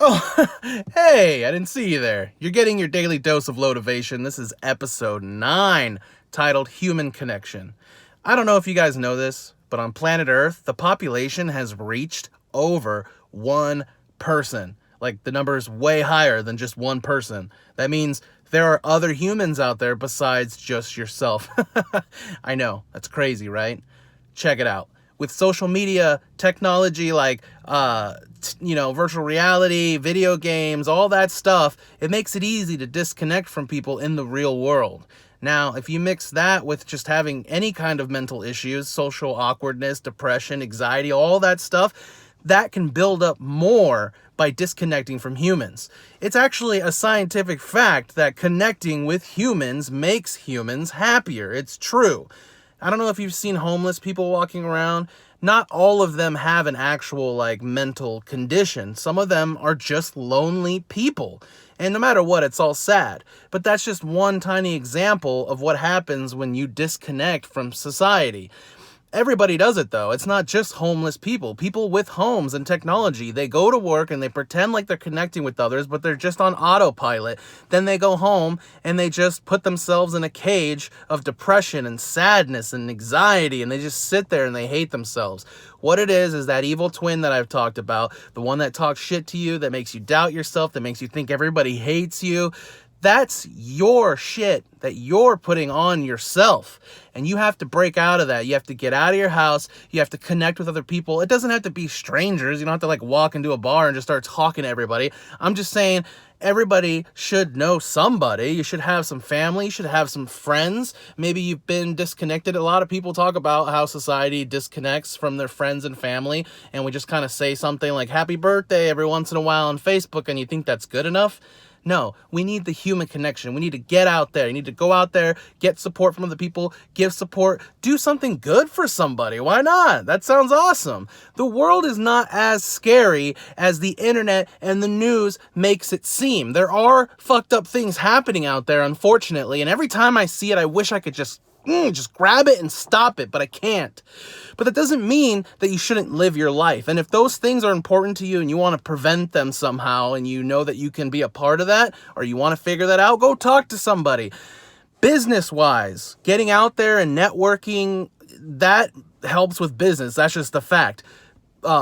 Oh, hey, I didn't see you there. You're getting your daily dose of LoweTivation. This is episode 9, titled Human Connection. I don't know if you guys know this, but on planet Earth, the population has reached over 1 person. Like, the number is way higher than just 1 person. That means there are other humans out there besides just yourself. I know, that's crazy, right? Check it out. With social media, technology like, virtual reality, video games, all that stuff, it makes it easy to disconnect from people in the real world. Now, if you mix that with just having any kind of mental issues, social awkwardness, depression, anxiety, all that stuff, that can build up more by disconnecting from humans. It's actually a scientific fact that connecting with humans makes humans happier. It's true. I don't know if you've seen homeless people walking around. Not all of them have an actual, mental condition. Some of them are just lonely people. And no matter what, it's all sad. But that's just one tiny example of what happens when you disconnect from society. Everybody does it, though. It's not just homeless people. People with homes and technology, they go to work and they pretend like they're connecting with others, but they're just on autopilot. Then they go home and they just put themselves in a cage of depression and sadness and anxiety, and they just sit there and they hate themselves. What it is that evil twin that I've talked about, the one that talks shit to you, that makes you doubt yourself, that makes you think everybody hates you. That's your shit that you're putting on yourself. And you have to break out of that. You have to get out of your house. You have to connect with other people. It doesn't have to be strangers. You don't have to walk into a bar and just start talking to everybody. I'm just saying everybody should know somebody. You should have some family. You should have some friends. Maybe you've been disconnected. A lot of people talk about how society disconnects from their friends and family. And we just kind of say something like happy birthday every once in a while on Facebook. And you think that's good enough? No, we need the human connection. We need to get out there. You need to go out there, get support from other people, give support, do something good for somebody. Why not? That sounds awesome. The world is not as scary as the internet and the news makes it seem. There are fucked up things happening out there, unfortunately, and every time I see it, I wish I could just grab it and stop it, but I can't. But that doesn't mean that you shouldn't live your life. And if those things are important to you and you want to prevent them somehow, and you know that you can be a part of that, or you want to figure that out, go talk to somebody. Business-wise, getting out there and networking, that helps with business. That's just a fact.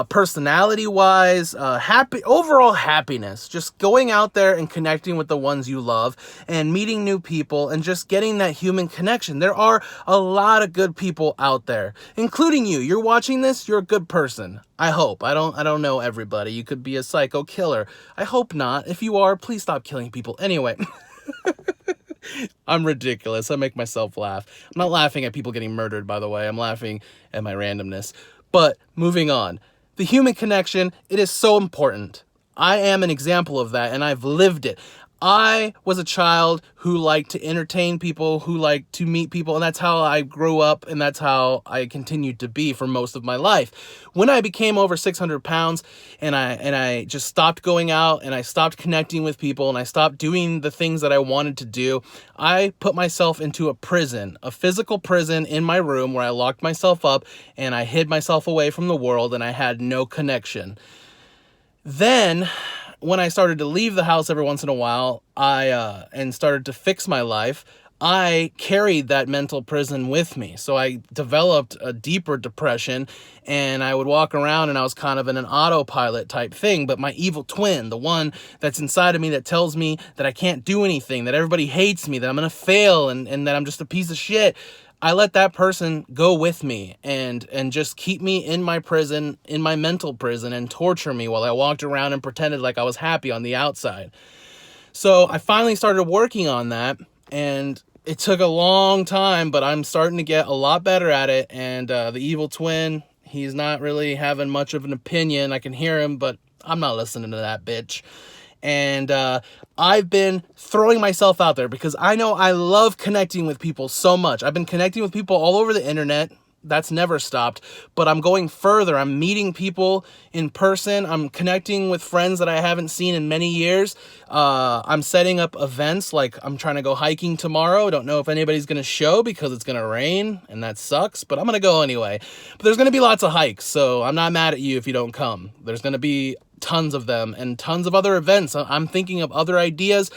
Personality-wise, overall happiness, just going out there and connecting with the ones you love and meeting new people and just getting that human connection. There are a lot of good people out there, including you. You're watching this, you're a good person. I hope. I don't know everybody. You could be a psycho killer. I hope not. If you are, please stop killing people. Anyway. I'm ridiculous. I make myself laugh. I'm not laughing at people getting murdered, by the way. I'm laughing at my randomness. But moving on. The human connection, it is so important. I am an example of that, and I've lived it. I was a child who liked to entertain people, who liked to meet people, and that's how I grew up, and that's how I continued to be for most of my life. When I became over 600 pounds, and I just stopped going out, and I stopped connecting with people, and I stopped doing the things that I wanted to do, I put myself into a prison, a physical prison in my room where I locked myself up, and I hid myself away from the world, and I had no connection. Then, when I started to leave the house every once in a while, and started to fix my life, I carried that mental prison with me. So I developed a deeper depression, and I would walk around and I was kind of in an autopilot type thing. But my evil twin, the one that's inside of me that tells me that I can't do anything, that everybody hates me, that I'm going to fail, and that I'm just a piece of shit, I let that person go with me and just keep me in my prison, in my mental prison, and torture me while I walked around and pretended like I was happy on the outside. So I finally started working on that, and it took a long time, but I'm starting to get a lot better at it. And the evil twin, he's not really having much of an opinion. I can hear him, but I'm not listening to that bitch. And I've been throwing myself out there because I know I love connecting with people so much. I've been connecting with people all over the internet. That's never stopped. But I'm going further. I'm meeting people in person. I'm connecting with friends that I haven't seen in many years. I'm setting up events, like I'm trying to go hiking tomorrow. Don't know if anybody's going to show because it's going to rain, and that sucks, but I'm going to go anyway. But there's going to be lots of hikes, so I'm not mad at you if you don't come. There's going to be tons of them and tons of other events. I'm thinking of other ideas,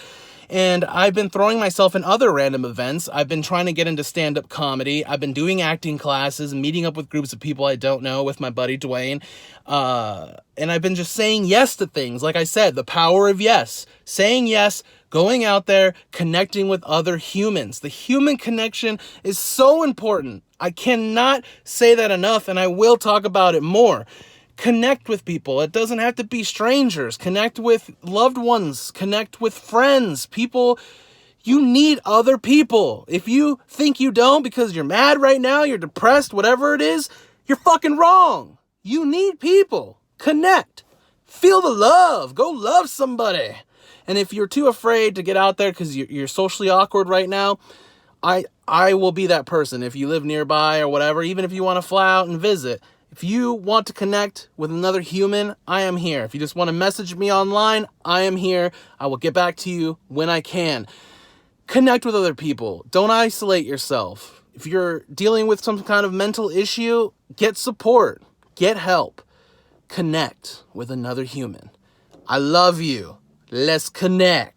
and I've been throwing myself in other random events. I've been trying to get into stand-up comedy. I've been doing acting classes, meeting up with groups of people I don't know with my buddy Dwayne. And I've been just saying yes to things. Like I said, the power of yes. Saying yes, going out there, connecting with other humans. The human connection is so important. I cannot say that enough, and I will talk about it more. Connect with people. It doesn't have to be strangers. Connect with loved ones. Connect with friends. People, you need other people. If you think you don't because you're mad right now, you're depressed, whatever it is, you're fucking wrong. You need people. Connect. Feel the love. Go love somebody. And if you're too afraid to get out there because you're socially awkward right now, I will be that person. If you live nearby or whatever, even if you want to fly out and visit, if you want to connect with another human, I am here. If you just want to message me online, I am here. I will get back to you when I can. Connect with other people. Don't isolate yourself. If you're dealing with some kind of mental issue, get support. Get help. Connect with another human. I love you. Let's connect.